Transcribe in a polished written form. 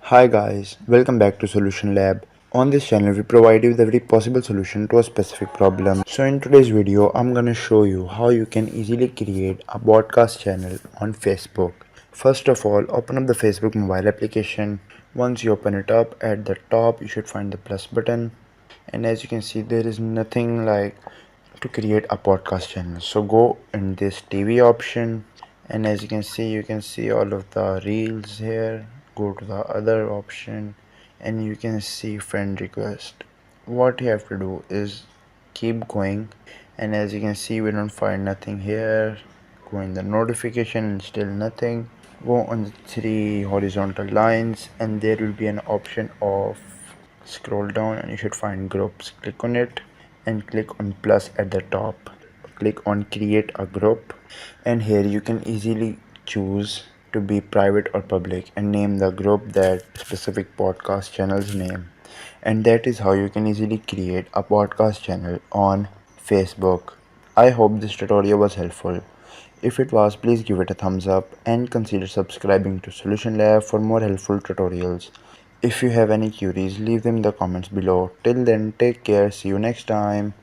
Hi guys, welcome back to Solution Lab. On this channel we provide you with every possible solution to a specific problem. So in today's video I'm gonna show you how you can easily create a podcast channel on Facebook. First of all, open up the Facebook mobile application. Once you open it up, at the top you should find the plus button, and as you can see there is nothing like to create a podcast channel. So go in this TV option, and as you can see all of the reels here. Go to the other option and you can see friend request. What you have to do is keep going, and as you can see we don't find nothing here. Go in the notification and still nothing. Go on the three horizontal lines and there will be an option of scroll down and you should find groups. Click on it and click on plus at the top. Click on create a group, and here you can easily choose to be private or public and name the group that specific podcast channel's name. And that is how you can easily create a podcast channel on Facebook. I hope this tutorial was helpful. If it was, please give it a thumbs up and consider subscribing to Solution Lab for more helpful tutorials. If you have any queries, leave them in the comments below. Till then, take care. See you next time.